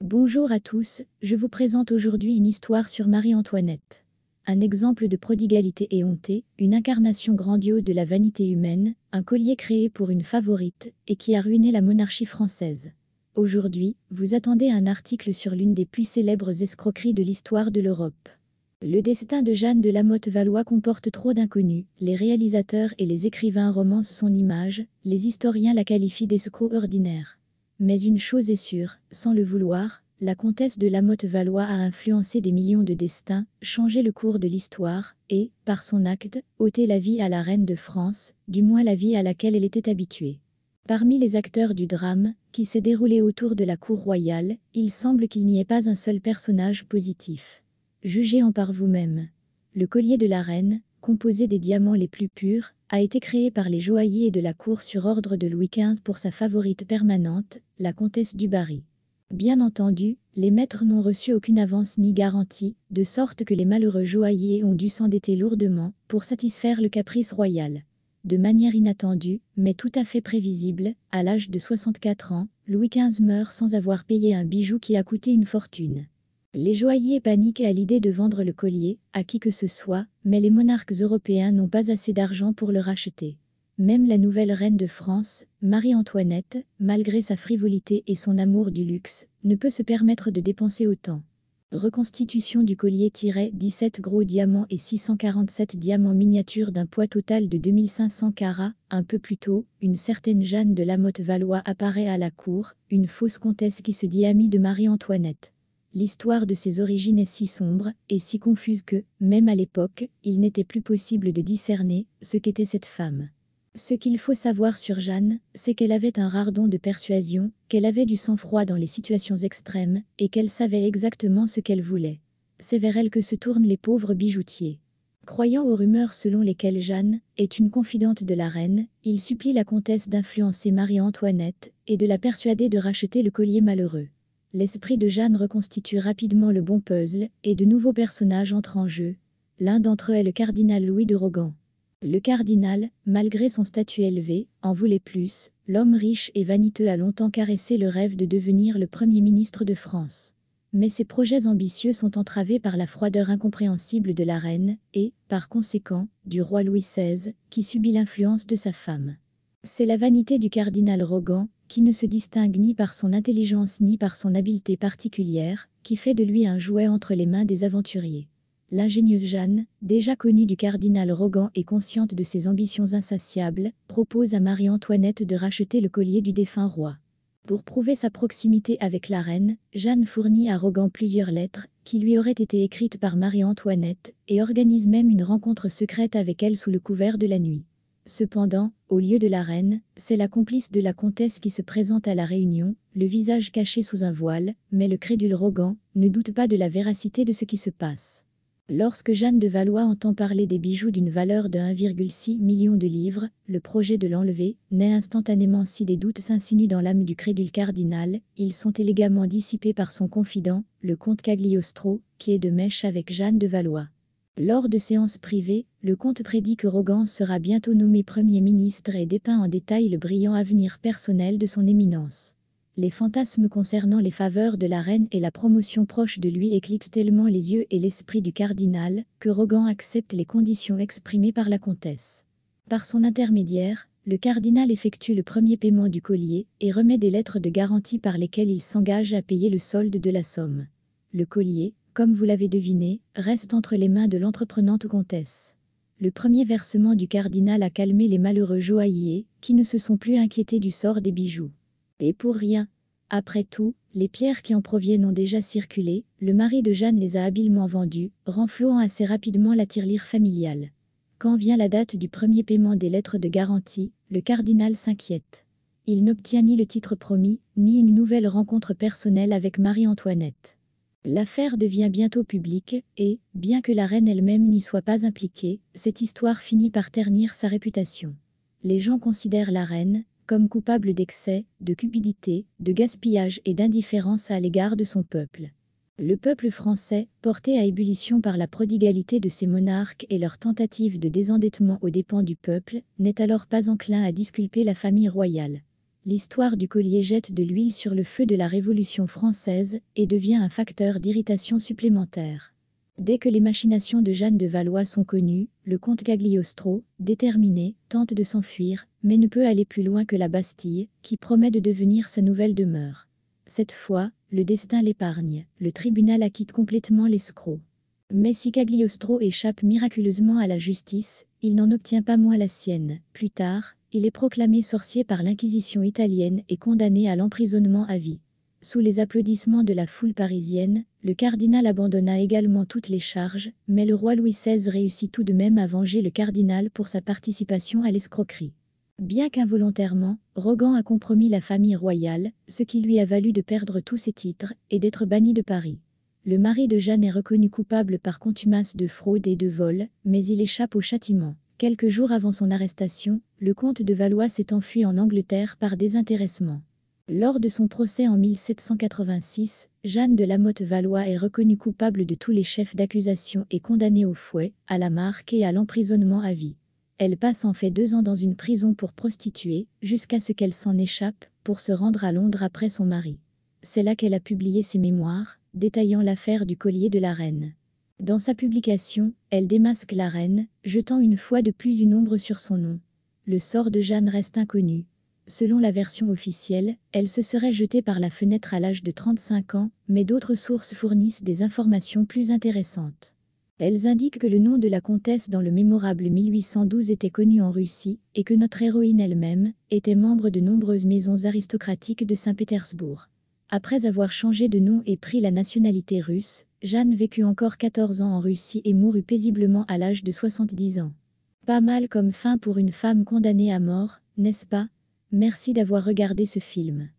Bonjour à tous, je vous présente aujourd'hui une histoire sur Marie-Antoinette. Un exemple de prodigalité éhontée, une incarnation grandiose de la vanité humaine, un collier créé pour une favorite et qui a ruiné la monarchie française. Aujourd'hui, vous attendez un article sur l'une des plus célèbres escroqueries de l'histoire de l'Europe. Le destin de Jeanne de La Motte-Valois comporte trop d'inconnus, les réalisateurs et les écrivains romancent son image, les historiens la qualifient d'escroc ordinaire. Mais une chose est sûre, sans le vouloir, la comtesse de La Motte-Valois a influencé des millions de destins, changé le cours de l'histoire, et, par son acte, ôté la vie à la reine de France, du moins la vie à laquelle elle était habituée. Parmi les acteurs du drame, qui s'est déroulé autour de la cour royale, il semble qu'il n'y ait pas un seul personnage positif. Jugez-en par vous-même. Le collier de la reine, composé des diamants les plus purs, a été créé par les joailliers de la cour sur ordre de Louis XV pour sa favorite permanente, la comtesse du Barry. Bien entendu, les maîtres n'ont reçu aucune avance ni garantie, de sorte que les malheureux joailliers ont dû s'endetter lourdement pour satisfaire le caprice royal. De manière inattendue, mais tout à fait prévisible, à l'âge de 64 ans, Louis XV meurt sans avoir payé un bijou qui a coûté une fortune. Les joailliers paniquent à l'idée de vendre le collier à qui que ce soit, mais les monarques européens n'ont pas assez d'argent pour le racheter. Même la nouvelle reine de France, Marie-Antoinette, malgré sa frivolité et son amour du luxe, ne peut se permettre de dépenser autant. Reconstitution du collier-17 gros diamants et 647 diamants miniatures d'un poids total de 2500 carats. Un peu plus tôt, une certaine Jeanne de La Motte-Valois apparaît à la cour, une fausse comtesse qui se dit amie de Marie-Antoinette. L'histoire de ses origines est si sombre et si confuse que, même à l'époque, il n'était plus possible de discerner ce qu'était cette femme. Ce qu'il faut savoir sur Jeanne, c'est qu'elle avait un rare don de persuasion, qu'elle avait du sang-froid dans les situations extrêmes, et qu'elle savait exactement ce qu'elle voulait. C'est vers elle que se tournent les pauvres bijoutiers. Croyant aux rumeurs selon lesquelles Jeanne est une confidente de la reine, il supplie la comtesse d'influencer Marie-Antoinette et de la persuader de racheter le collier malheureux. L'esprit de Jeanne reconstitue rapidement le bon puzzle, et de nouveaux personnages entrent en jeu. L'un d'entre eux est le cardinal Louis de Rogan. Le cardinal, malgré son statut élevé, en voulait plus. L'homme riche et vaniteux a longtemps caressé le rêve de devenir le Premier ministre de France. Mais ses projets ambitieux sont entravés par la froideur incompréhensible de la reine et, par conséquent, du roi Louis XVI, qui subit l'influence de sa femme. C'est la vanité du cardinal Rogan, qui ne se distingue ni par son intelligence ni par son habileté particulière, qui fait de lui un jouet entre les mains des aventuriers. L'ingénieuse Jeanne, déjà connue du cardinal Rogan et consciente de ses ambitions insatiables, propose à Marie-Antoinette de racheter le collier du défunt roi. Pour prouver sa proximité avec la reine, Jeanne fournit à Rogan plusieurs lettres, qui lui auraient été écrites par Marie-Antoinette, et organise même une rencontre secrète avec elle sous le couvert de la nuit. Cependant, au lieu de la reine, c'est la complice de la comtesse qui se présente à la réunion, le visage caché sous un voile, mais le crédule Rogan ne doute pas de la véracité de ce qui se passe. Lorsque Jeanne de Valois entend parler des bijoux d'une valeur de 1,6 million de livres, le projet de l'enlever naît instantanément. Si des doutes s'insinuent dans l'âme du crédule cardinal, ils sont élégamment dissipés par son confident, le comte Cagliostro, qui est de mèche avec Jeanne de Valois. Lors de séances privées, le comte prédit que Rogan sera bientôt nommé Premier ministre et dépeint en détail le brillant avenir personnel de son éminence. Les fantasmes concernant les faveurs de la reine et la promotion proche de lui éclipsent tellement les yeux et l'esprit du cardinal, que Rogan accepte les conditions exprimées par la comtesse. Par son intermédiaire, le cardinal effectue le premier paiement du collier et remet des lettres de garantie par lesquelles il s'engage à payer le solde de la somme. Le collier, comme vous l'avez deviné, reste entre les mains de l'entreprenante comtesse. Le premier versement du cardinal a calmé les malheureux joailliers, qui ne se sont plus inquiétés du sort des bijoux. Et pour rien. Après tout, les pierres qui en proviennent ont déjà circulé, le mari de Jeanne les a habilement vendues, renflouant assez rapidement la tirelire familiale. Quand vient la date du premier paiement des lettres de garantie, le cardinal s'inquiète. Il n'obtient ni le titre promis, ni une nouvelle rencontre personnelle avec Marie-Antoinette. L'affaire devient bientôt publique, et, bien que la reine elle-même n'y soit pas impliquée, cette histoire finit par ternir sa réputation. Les gens considèrent la reine comme coupable d'excès, de cupidité, de gaspillage et d'indifférence à l'égard de son peuple. Le peuple français, porté à ébullition par la prodigalité de ses monarques et leurs tentatives de désendettement aux dépens du peuple, n'est alors pas enclin à disculper la famille royale. L'histoire du collier jette de l'huile sur le feu de la Révolution française et devient un facteur d'irritation supplémentaire. Dès que les machinations de Jeanne de Valois sont connues, le comte Cagliostro, déterminé, tente de s'enfuir, mais ne peut aller plus loin que la Bastille, qui promet de devenir sa nouvelle demeure. Cette fois, le destin l'épargne, le tribunal acquitte complètement l'escroc. Mais si Cagliostro échappe miraculeusement à la justice, il n'en obtient pas moins la sienne. Plus tard, il est proclamé sorcier par l'Inquisition italienne et condamné à l'emprisonnement à vie. Sous les applaudissements de la foule parisienne, le cardinal abandonna également toutes les charges, mais le roi Louis XVI réussit tout de même à venger le cardinal pour sa participation à l'escroquerie. Bien qu'involontairement, Rogan a compromis la famille royale, ce qui lui a valu de perdre tous ses titres et d'être banni de Paris. Le mari de Jeanne est reconnu coupable par contumace de fraude et de vol, mais il échappe au châtiment. Quelques jours avant son arrestation, le comte de Valois s'est enfui en Angleterre par désintéressement. Lors de son procès en 1786, Jeanne de La Motte-Valois est reconnue coupable de tous les chefs d'accusation et condamnée au fouet, à la marque et à l'emprisonnement à vie. Elle passe en fait 2 ans dans une prison pour prostituée, jusqu'à ce qu'elle s'en échappe, pour se rendre à Londres après son mari. C'est là qu'elle a publié ses mémoires, détaillant l'affaire du collier de la reine. Dans sa publication, elle démasque la reine, jetant une fois de plus une ombre sur son nom. Le sort de Jeanne reste inconnu. Selon la version officielle, elle se serait jetée par la fenêtre à l'âge de 35 ans, mais d'autres sources fournissent des informations plus intéressantes. Elles indiquent que le nom de la comtesse dans le mémorable 1812 était connu en Russie, et que notre héroïne elle-même était membre de nombreuses maisons aristocratiques de Saint-Pétersbourg. Après avoir changé de nom et pris la nationalité russe, Jeanne vécut encore 14 ans en Russie et mourut paisiblement à l'âge de 70 ans. Pas mal comme fin pour une femme condamnée à mort, n'est-ce pas? Merci d'avoir regardé ce film.